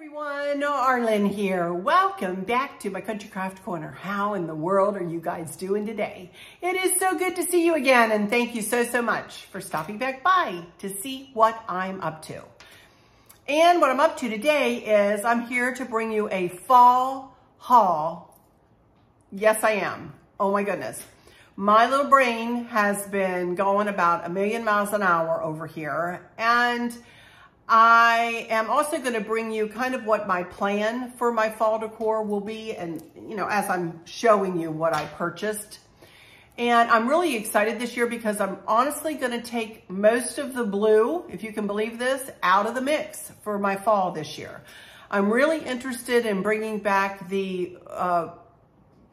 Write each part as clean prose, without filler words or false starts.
Everyone, Arlynn here. Welcome back to my Country Craft Corner. How in the world are you guys doing today? It is so good to see you again, and thank you so much for stopping back by to see what I'm up to. And what I'm up to today is I'm here to bring you a fall haul. Yes, I am. Oh my goodness. My little brain has been going about 1,000,000 miles an hour over here, and I am also going to bring you kind of what my plan for my fall decor will be, and as I'm showing you what I purchased. And I'm really excited this year because I'm honestly going to take most of the blue, if you can believe this, out of the mix for my fall this year. I'm really interested in bringing back the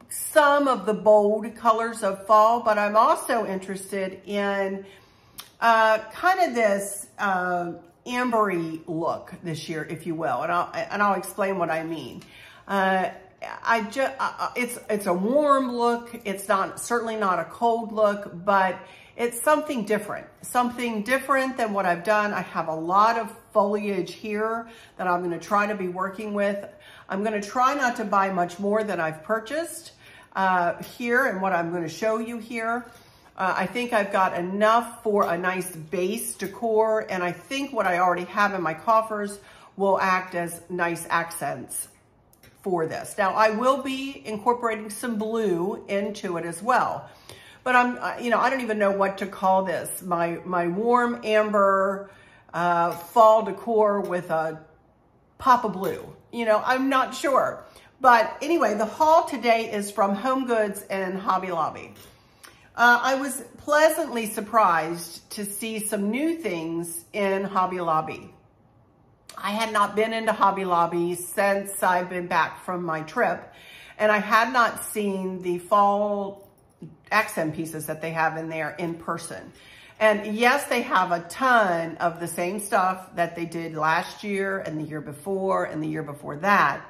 some of the bold colors of fall, but I'm also interested in kind of this ambery look this year, if you will, and I'll explain what I mean. It's a warm look. It's certainly not a cold look, but it's something different than what I've done. I have a lot of foliage here that I'm going to try to be working with. I'm going to try not to buy much more than I've purchased here and what I'm going to show you here. I think I've got enough for a nice base decor, and I think what I already have in my coffers will act as nice accents for this. Now, I will be incorporating some blue into it as well, but I don't even know what to call this. My warm amber fall decor with a pop of blue. I'm not sure. But anyway, the haul today is from Home Goods and Hobby Lobby. I was pleasantly surprised to see some new things in Hobby Lobby. I had not been into Hobby Lobby since I've been back from my trip, and I had not seen the fall accent pieces that they have in there in person. And yes, they have a ton of the same stuff that they did last year and the year before and the year before that.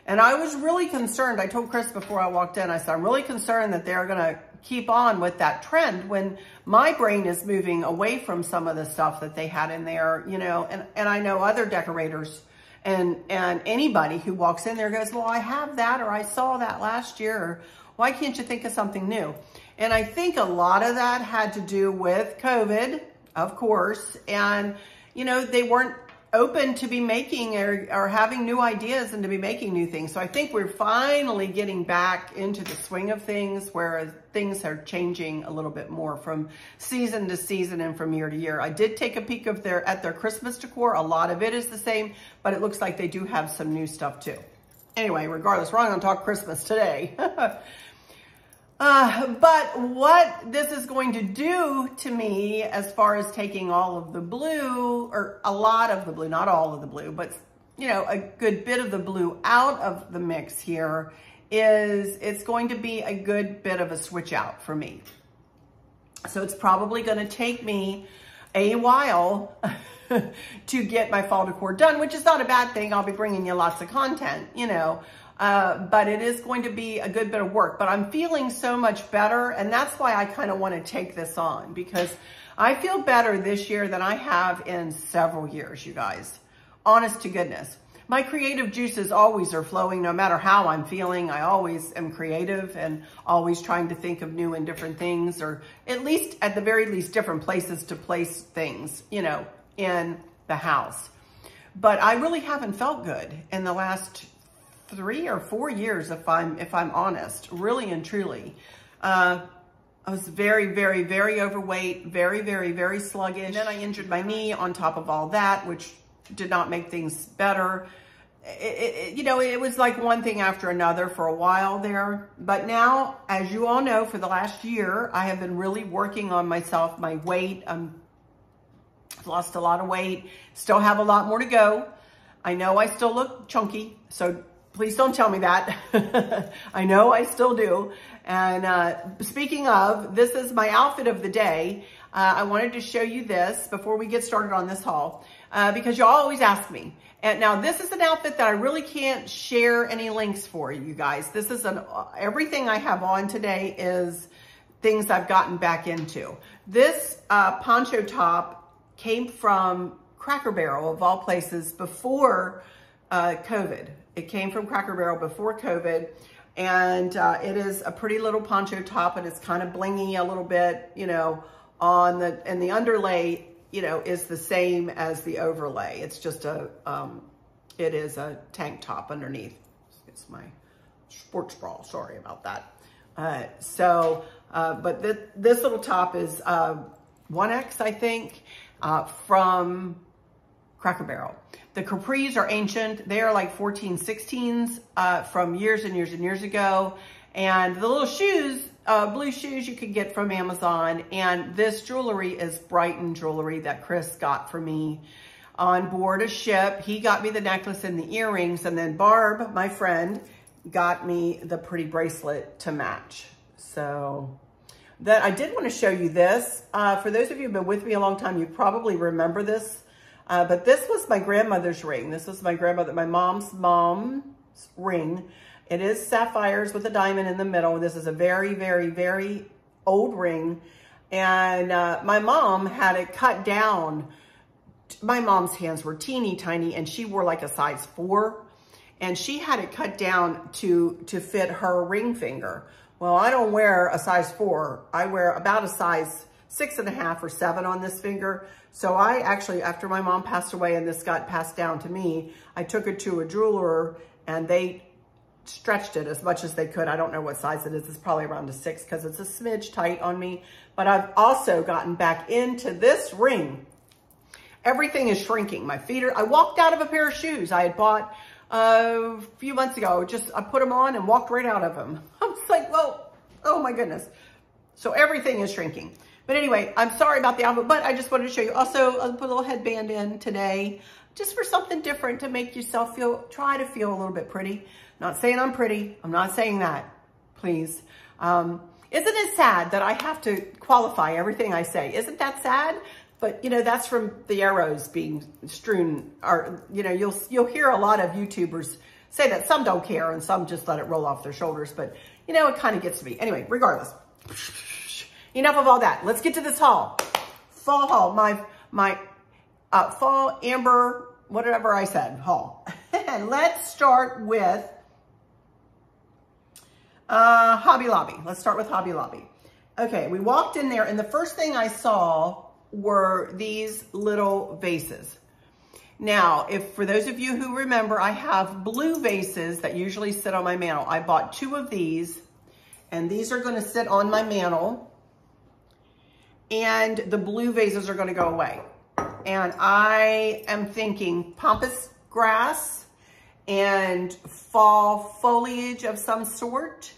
And I was really concerned. I told Chris before I walked in, I said, I'm really concerned that they're going to keep on with that trend when my brain is moving away from some of the stuff that they had in there, and I know other decorators and anybody who walks in there goes, well, I have that, or I saw that last year, or why can't you think of something new? And I think a lot of that had to do with COVID, of course, and, they weren't open to be making or having new ideas and to be making new things. So I think we're finally getting back into the swing of things where things are changing a little bit more from season to season and from year to year. I did take a peek at their Christmas decor. A lot of it is the same, but it looks like they do have some new stuff too. Anyway, regardless, we're not going to talk Christmas today. But what this is going to do to me, as far as taking all of the blue, or a lot of the blue, not all of the blue, but a good bit of the blue out of the mix here, is it's going to be a good bit of a switch out for me. So it's probably going to take me a while to get my fall decor done, which is not a bad thing. I'll be bringing you lots of content, but it is going to be a good bit of work. But I'm feeling so much better, and that's why I kind of want to take this on, because I feel better this year than I have in several years, you guys. Honest to goodness. My creative juices always are flowing no matter how I'm feeling. I always am creative and always trying to think of new and different things, or at the very least, different places to place things, in the house. But I really haven't felt good in the last 3 or 4 years, if I'm honest, really and truly. I was very, very, very overweight, very, very, very sluggish. And then I injured my knee on top of all that, which did not make things better. It was like one thing after another for a while there. But now, as you all know, for the last year, I have been really working on myself, my weight. I've lost a lot of weight, still have a lot more to go. I know I still look chunky, so please don't tell me that. I know I still do. And speaking of, this is my outfit of the day. I wanted to show you this before we get started on this haul, because y'all always ask me. And now this is an outfit that I really can't share any links for you guys. This is everything I have on today is things I've gotten back into. This poncho top came from Cracker Barrel, of all places, before COVID. It came from Cracker Barrel before COVID. And it is a pretty little poncho top, and it's kind of blingy a little bit, you know, and the underlay, you know, is the same as the overlay. It's just it is a tank top underneath. It's my sports bra, sorry about that. But this little top is 1X, I think, from Cracker Barrel. The capris are ancient. They are like 1416s from years and years and years ago. And the little shoes, blue shoes you can get from Amazon. And this jewelry is Brighton jewelry that Chris got for me on board a ship. He got me the necklace and the earrings. And then Barb, my friend, got me the pretty bracelet to match. So that I did want to show you this. For those of you who've been with me a long time, you probably remember this. But this was my grandmother's ring. This was my mom's ring. It is sapphires with a diamond in the middle. This is a very, very, very old ring. And my mom had it cut down. My mom's hands were teeny tiny, and she wore like a size 4. And she had it cut down to fit her ring finger. Well, I don't wear a size 4. I wear about a size 6.5 or 7 on this finger. So I actually, after my mom passed away and this got passed down to me, I took it to a jeweler and they stretched it as much as they could. I don't know what size it is. It's probably around a 6 because it's a smidge tight on me. But I've also gotten back into this ring. Everything is shrinking. My feet are, I walked out of a pair of shoes I had bought a few months ago. I put them on and walked right out of them. I was like, well, oh my goodness. So everything is shrinking. But anyway, I'm sorry about the outfit, but I just wanted to show you. Also, I'll put a little headband in today, just for something different to make yourself try to feel a little bit pretty. Not saying I'm pretty. I'm not saying that, please. Isn't it sad that I have to qualify everything I say? Isn't that sad? But, you know, that's from the arrows being strewn. Or, you know, you'll hear a lot of YouTubers say that. Some don't care and some just let it roll off their shoulders. But, you know, it kind of gets to me. Anyway, regardless. Enough of all that. Let's get to this haul. Fall haul. My fall amber, whatever I said, haul. And let's start with Hobby Lobby. Let's start with Hobby Lobby. Okay, we walked in there and the first thing I saw were these little vases. Now, for those of you who remember, I have blue vases that usually sit on my mantle. I bought 2 of these, and these are going to sit on my mantle. And the blue vases are going to go away. And I am thinking pampas grass and fall foliage of some sort,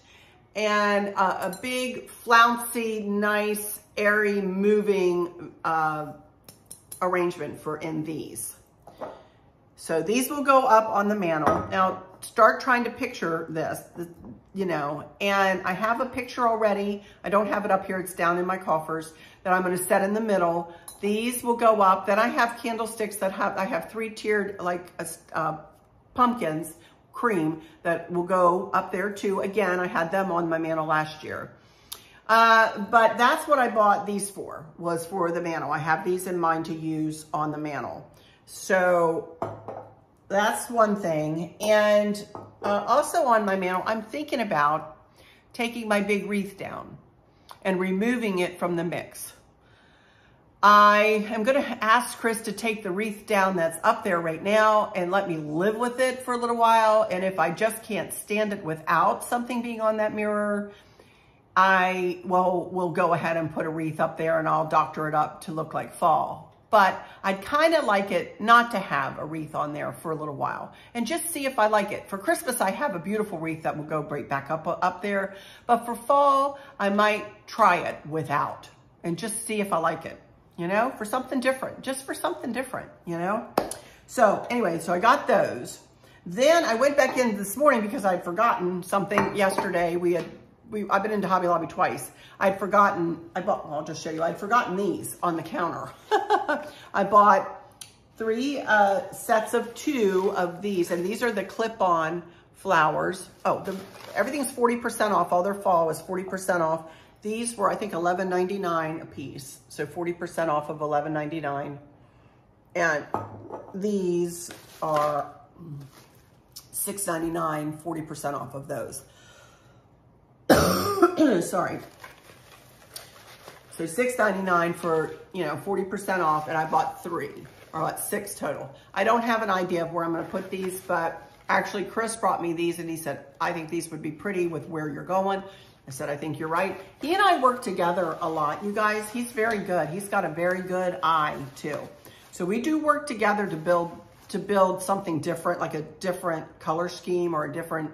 and a big flouncy, nice, airy, moving arrangement in these. So these will go up on the mantle. Now start trying to picture this, you know, and I have a picture already. I don't have it up here. It's down in my coffers that I'm going to set in the middle. These will go up. Then I have candlesticks that I have 3-tiered like pumpkins, cream, that will go up there too. Again, I had them on my mantle last year. But that's what I bought these for, was for the mantle. I have these in mind to use on the mantle. So that's one thing. And also on my mantle, I'm thinking about taking my big wreath down and removing it from the mix. I am going to ask Chris to take the wreath down that's up there right now and let me live with it for a little while. And if I just can't stand it without something being on that mirror, I will go ahead and put a wreath up there and I'll doctor it up to look like fall. But I'd kind of like it not to have a wreath on there for a little while and just see if I like it. For Christmas, I have a beautiful wreath that will go right back up there. But for fall, I might try it without and just see if I like it, you know, for something different, just for something different, you know. So anyway, so I got those. Then I went back in this morning because I'd forgotten something yesterday. I've been into Hobby Lobby twice. I'd forgotten, I'll just show you, I'd forgotten these on the counter. I bought 3 sets of 2 of these, and these are the clip-on flowers. Oh, everything's 40% off. All their fall is 40% off. These were, I think, $11.99 a piece. So 40% off of $11.99. And these are $6.99, 40% off of those. Sorry. So $6.99 for, you know, 40% off, and I bought 3, or I bought 6 total. I don't have an idea of where I'm gonna put these, but actually Chris brought me these and he said, I think these would be pretty with where you're going. I said, I think you're right. He and I work together a lot, you guys. He's very good. He's got a very good eye too. So we do work together to build something different, like a different color scheme or a different,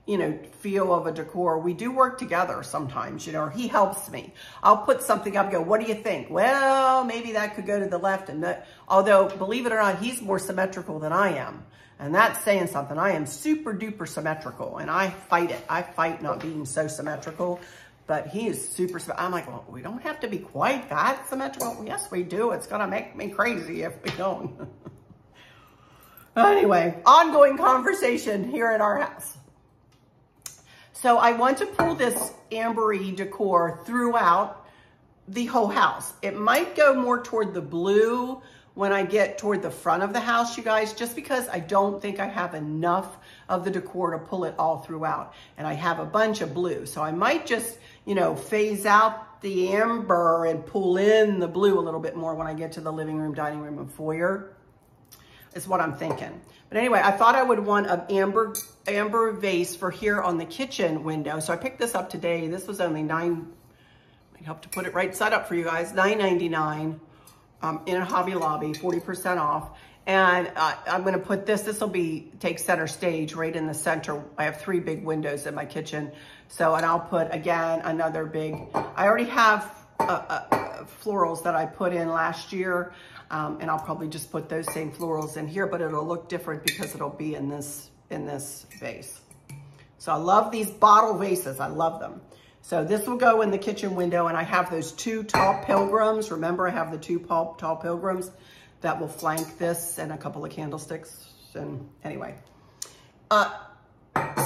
you know, feel of a decor. We do work together sometimes, you know, or he helps me. I'll put something up and go, what do you think? Well, maybe that could go to the left. And that, although, believe it or not, he's more symmetrical than I am. And that's saying something. I am super duper symmetrical and I fight it. I fight not being so symmetrical, but he is super, I'm like, well, we don't have to be quite that symmetrical. Yes, we do. It's gonna make me crazy if we don't. Anyway, ongoing conversation here at our house. So I want to pull this ambery decor throughout the whole house. It might go more toward the blue when I get toward the front of the house, you guys, just because I don't think I have enough of the decor to pull it all throughout. And I have a bunch of blue. So I might just, you know, phase out the amber and pull in the blue a little bit more when I get to the living room, dining room, and foyer. Is what I'm thinking. But anyway, I thought I would want an amber vase for here on the kitchen window. So I picked this up today. This was only I help to put it right side up for you guys, $9.99 in a Hobby Lobby, 40% off. And I'm gonna put this will take center stage right in the center. I have 3 big windows in my kitchen. So, and I'll put, again, another big, I already have florals that I put in last year. And I'll probably just put those same florals in here, but it'll look different because it'll be in this vase. So I love these bottle vases. I love them. So this will go in the kitchen window, and I have those 2 tall pilgrims. Remember, I have the 2 tall pilgrims that will flank this, and a couple of candlesticks. And anyway,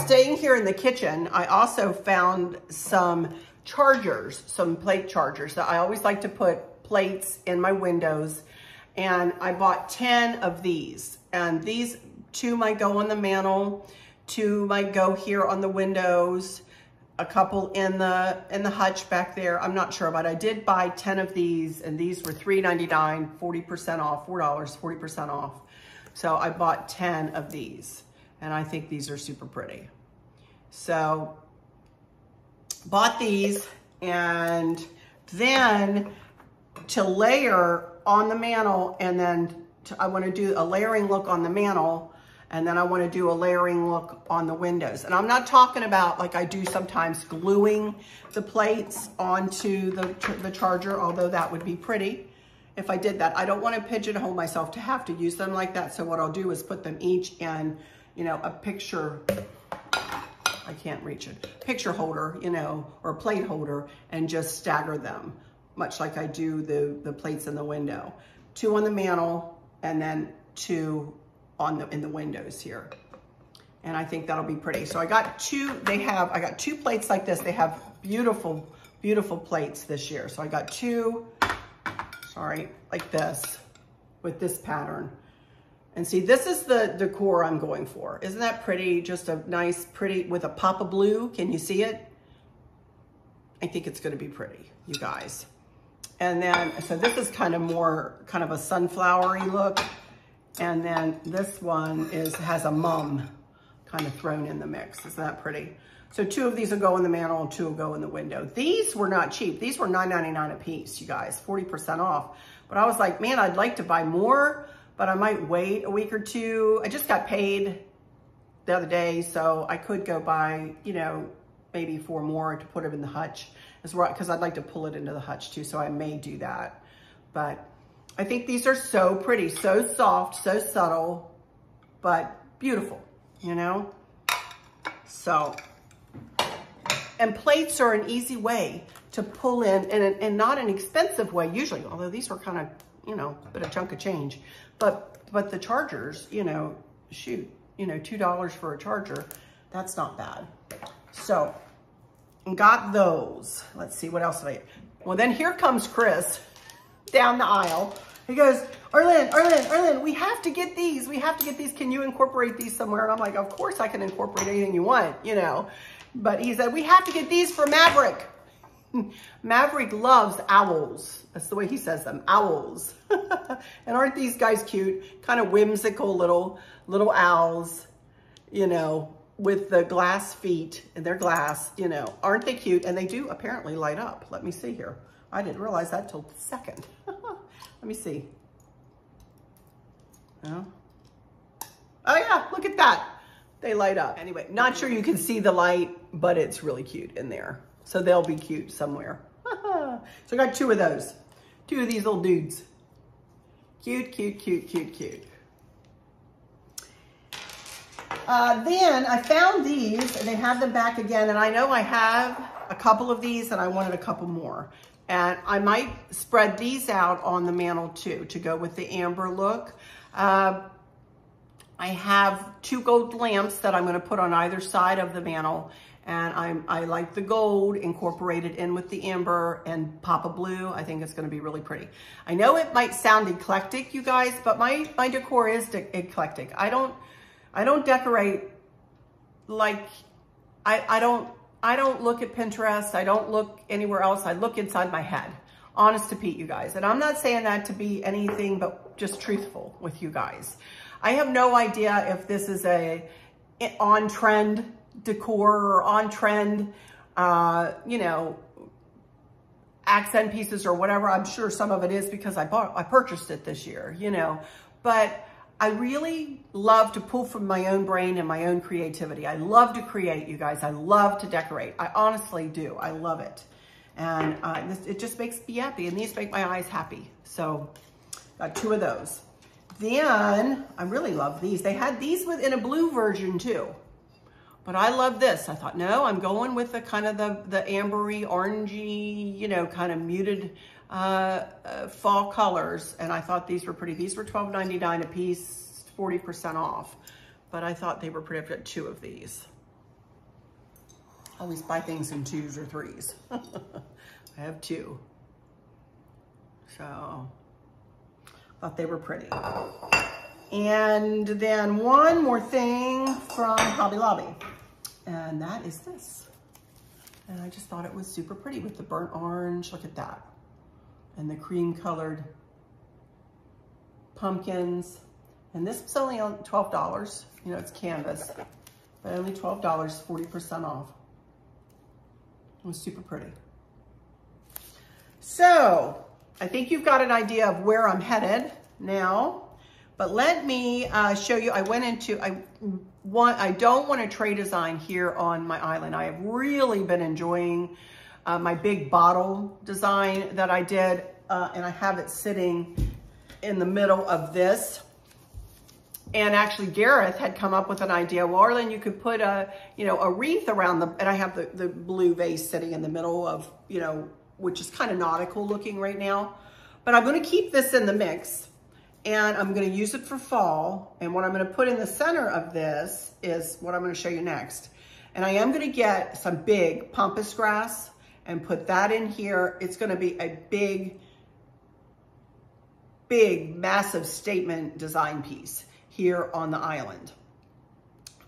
staying here in the kitchen, I also found some chargers, some plate chargers. So I always like to put plates in my windows. And I bought 10 of these, and these 2 might go on the mantle, 2 might go here on the windows, a couple in the hutch back there. I'm not sure, but I did buy 10 of these, and these were $3.99, 40% off, $4, 40% off. So I bought 10 of these, and I think these are super pretty. So bought these, and then to layer on the mantle, and then I want to do a layering look on the mantle, and then I want to do a layering look on the windows. And I'm not talking about, like I do sometimes, gluing the plates onto the charger, although that would be pretty if I did that. I don't want to pigeonhole myself to have to use them like that. So what I'll do is put them each in, you know, a picture, I can't reach it, picture holder, you know, or plate holder, and just stagger them, much like I do the plates in the window. 2 on the mantle, and then 2 in the windows here. And I think that'll be pretty. So I got 2, I got 2 plates like this. They have beautiful, beautiful plates this year. So I got 2, like this, with this pattern. And see, this is the decor I'm going for. Isn't that pretty? Just a nice, pretty, with a pop of blue. Can you see it? I think it's gonna be pretty, you guys. And then, so this is kind of a sunflowery look. And then this one has a mum kind of thrown in the mix. Isn't that pretty? So 2 of these will go in the mantle and 2 will go in the window. These were not cheap. These were $9.99 a piece, you guys, 40% off. But I was like, man, I'd like to buy more, but I might wait a week or 2. I just got paid the other day, so I could go buy, you know, maybe 4 more to put them in the hutch. Because I'd like to pull it into the hutch too, so I may do that. But I think these are so pretty, so soft, so subtle, but beautiful, you know? So, and plates are an easy way to pull in, and not an expensive way usually, although these were kind of, you know, a bit of chunk of change. But the chargers, you know, shoot, you know, $2 for a charger, that's not bad. So, got those. Let's see, what else did I get? Well, then here comes Chris down the aisle. He goes, Arlynn, we have to get these. We have to get these. Can you incorporate these somewhere? And I'm like, of course I can incorporate anything you want, you know. But he said, we have to get these for Maverick. Maverick loves owls. That's the way he says them, owls. And aren't these guys cute? Kind of whimsical little owls, you know, with the glass feet, and they're glass, you know. Aren't they cute? And they do apparently light up. Let me see here. I didn't realize that till the second. Let me see. Oh. Oh yeah, look at that. They light up. Anyway, not sure you can see the light, but it's really cute in there. So they'll be cute somewhere. So I got 2 of those. 2 of these little dudes. Cute, cute, cute, cute, cute. Then I found these, and they have them back again. And I know I have a couple of these, and I wanted a couple more. And I might spread these out on the mantle too, to go with the amber look. I have 2 gold lamps that I'm gonna put on either side of the mantle. And I like the gold incorporated in with the amber and pop a blue. I think it's gonna be really pretty. I know it might sound eclectic, you guys, but my decor is eclectic. I don't decorate like, I don't look at Pinterest. I don't look anywhere else. I look inside my head. Honest to Pete, you guys. And I'm not saying that to be anything but just truthful with you guys. I have no idea if this is a on-trend decor or on-trend, you know, accent pieces or whatever. I'm sure some of it is because I purchased it this year, you know. But I really love to pull from my own brain and my own creativity. I love to create, you guys. I love to decorate. I honestly do. I love it. And it just makes me happy. And these make my eyes happy. So got 2 of those. Then I really love these. They had these in a blue version too. But I love this. I thought, no, I'm going with the kind of the ambery, orangey, you know, kind of muted fall colors. And I thought these were pretty. These were $12.99 a piece, 40% off. But I thought they were pretty. I've got 2 of these. I always buy things in 2s or 3s. I have 2. So thought they were pretty. And then one more thing from Hobby Lobby. And that is this. And I just thought it was super pretty with the burnt orange. Look at that. And the cream colored pumpkins. And this was only on $12. You know, it's canvas, but only $12, 40% off. It was super pretty. So I think you've got an idea of where I'm headed now. But let me show you, I don't want to tray design here on my island. I have really been enjoying my big bottle design that I did, and I have it sitting in the middle of this. And actually Gareth had come up with an idea, well, Arlynn, you could put a wreath around and I have the blue vase sitting in the middle of, you know, which is kind of nautical looking right now. But I'm going to keep this in the mix. And I'm going to use it for fall. And what I'm going to put in the center of this is what I'm going to show you next. And I am going to get some big pampas grass and put that in here. It's going to be a big, massive statement design piece here on the island.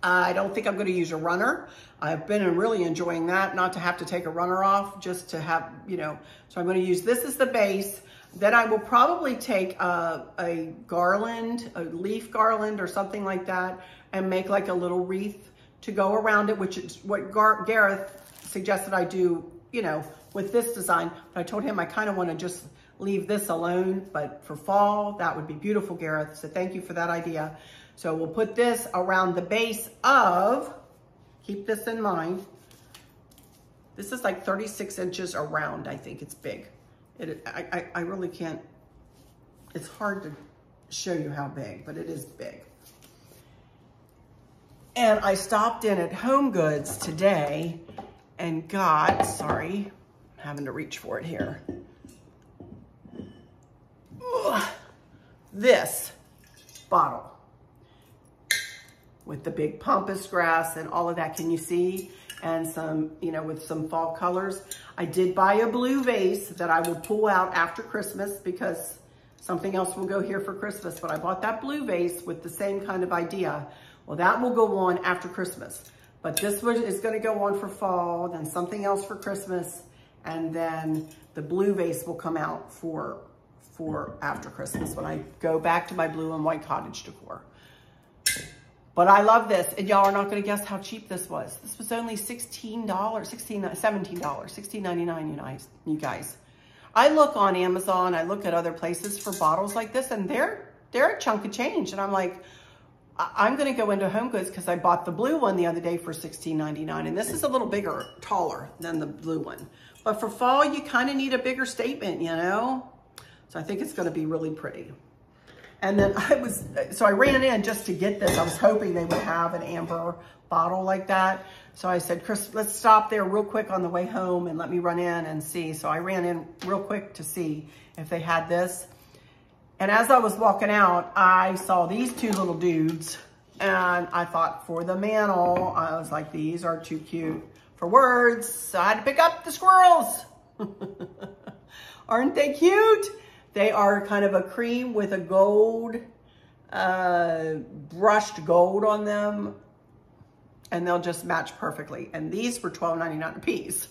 I don't think I'm going to use a runner. I've been really enjoying that, not to have to take a runner off, just to have, you know, so I'm going to use this as the base. Then I will probably take a garland, a leaf garland or something like that, and make like a little wreath to go around it, which is what Gareth suggested I do, you know, with this design. But I told him I kind of want to just leave this alone, but for fall, that would be beautiful, Gareth. So thank you for that idea. So we'll put this around the base of, keep this in mind, this is like 36 inches around. I think it's big. I really can't, it's hard to show you how big, but it is big. And I stopped in at Home Goods today and got, sorry, I'm having to reach for it here. This bottle with the big pampas grass and all of that. Can you see? And some, you know, with some fall colors. I did buy a blue vase that I will pull out after Christmas because Something else will go here for Christmas, but I bought that blue vase with the same kind of idea. Well, that will go on after Christmas, but this one is going to go on for fall, then something else for Christmas, and then the blue vase will come out for after Christmas when I go back to my blue and white cottage decor. But I love this, and y'all are not going to guess how cheap this was. This was only $17, $16.99, you guys. I look on Amazon, I look at other places for bottles like this, and they're a chunk of change. And I'm like, I'm going to go into Home Goods because I bought the blue one the other day for $16.99, and this is a little bigger, taller than the blue one. But for fall, you kind of need a bigger statement, you know? So I think it's going to be really pretty. And then I ran in just to get this. I was hoping they would have an amber bottle like that. So I said, Chris, let's stop there real quick on the way home and let me run in and see. So I ran in real quick to see if they had this. And as I was walking out, I saw these two little dudes, and I thought for the mantle, I was like, these are too cute for words. So I had to pick up the squirrels. Aren't they cute? They are kind of a cream with a gold, brushed gold on them, and they'll just match perfectly. And these were $12.99 a piece.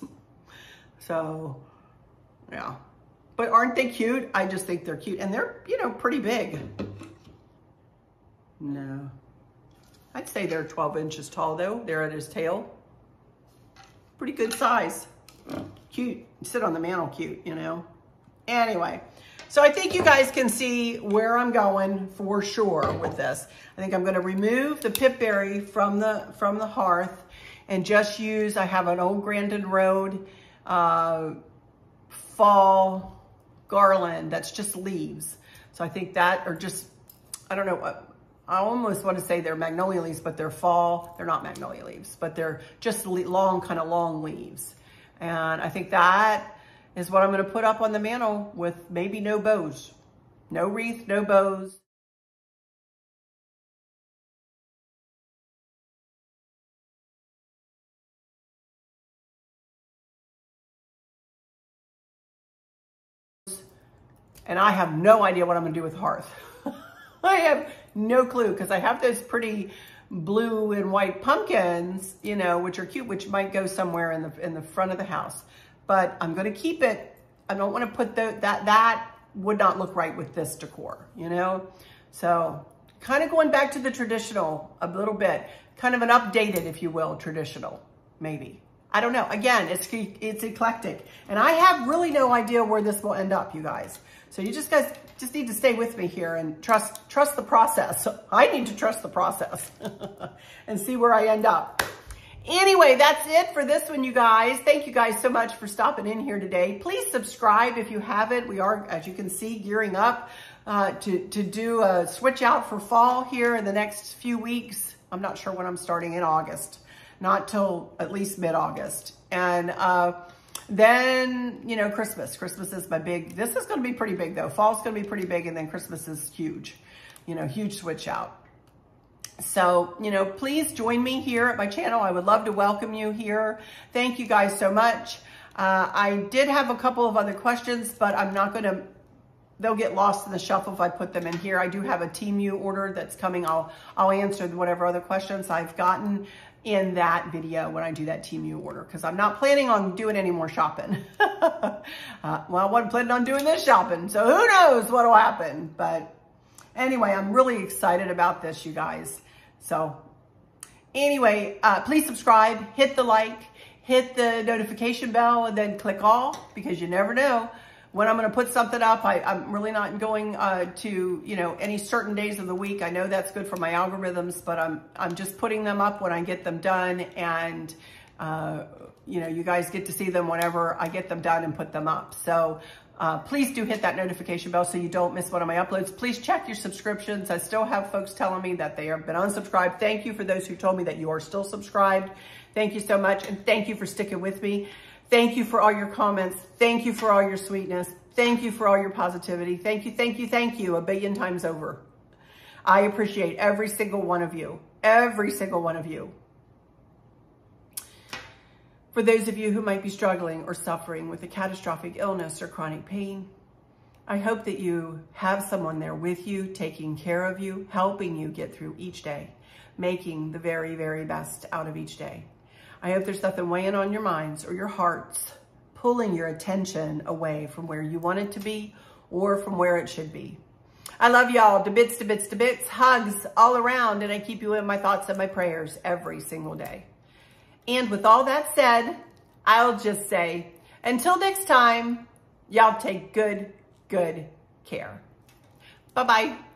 So, yeah. But aren't they cute? I just think they're cute. And they're, you know, pretty big. No. I'd say they're 12 inches tall, though. They're at his tail. Pretty good size. Cute. Sit on the mantle cute, you know. Anyway. So I think you guys can see where I'm going for sure with this. I think I'm going to remove the Pip Berry from the hearth and just use, I have an old Grandin Road fall garland that's just leaves. So I think that, or just, I don't know, I almost want to say they're magnolia leaves, but they're fall, they're not magnolia leaves, but they're just long, kind of long leaves. And I think that is what I'm going to put up on the mantle with maybe no bows. No wreath, no bows. And I have no idea what I'm going to do with the hearth. I have no clue, because I have those pretty blue and white pumpkins, you know, which are cute, which might go somewhere in the front of the house. But I'm going to keep it. I don't want to put that would not look right with this decor, you know? So kind of going back to the traditional a little bit, kind of an updated, if you will, traditional, maybe. I don't know. Again, it's eclectic. And I have really no idea where this will end up, you guys. So you guys just need to stay with me here and trust the process. I need to trust the process and see where I end up. Anyway, that's it for this one, you guys. Thank you guys so much for stopping in here today. Please subscribe if you haven't. We are, as you can see, gearing up to do a switch out for fall here in the next few weeks. I'm not sure when I'm starting in August, not till at least mid-August. And then, you know, Christmas. Christmas is my big, this is going to be pretty big though. Fall's going to be pretty big, and then Christmas is huge, you know, huge switch out. So, you know, please join me here at my channel. I would love to welcome you here. Thank you guys so much. I did have a couple of other questions, but I'm not going to, they'll get lost in the shuffle if I put them in here. I do have a Temu order that's coming. I'll answer whatever other questions I've gotten in that video when I do that Temu order, because I'm not planning on doing any more shopping. Well, I wasn't planning on doing this shopping, so who knows what will happen. But anyway, I'm really excited about this, you guys. So anyway, please subscribe, hit the like, hit the notification bell, and then click all, because you never know when I'm going to put something up. I'm really not going to, you know, any certain days of the week. I know that's good for my algorithms, but I'm just putting them up when I get them done. And, you know, you guys get to see them whenever I get them done and put them up. So please do hit that notification bell so you don't miss one of my uploads. Please check your subscriptions. I still have folks telling me that they have been unsubscribed. Thank you for those who told me that you are still subscribed. Thank you so much. And thank you for sticking with me. Thank you for all your comments. Thank you for all your sweetness. Thank you for all your positivity. Thank you, thank you, thank you a billion times over. I appreciate every single one of you. Every single one of you. For those of you who might be struggling or suffering with a catastrophic illness or chronic pain, I hope that you have someone there with you, taking care of you, helping you get through each day, making the very, very best out of each day. I hope there's nothing weighing on your minds or your hearts, pulling your attention away from where you want it to be or from where it should be. I love y'all to bits, to bits, to bits, hugs all around, and I keep you in my thoughts and my prayers every single day. And with all that said, I'll just say, until next time, y'all take good care. Bye-bye.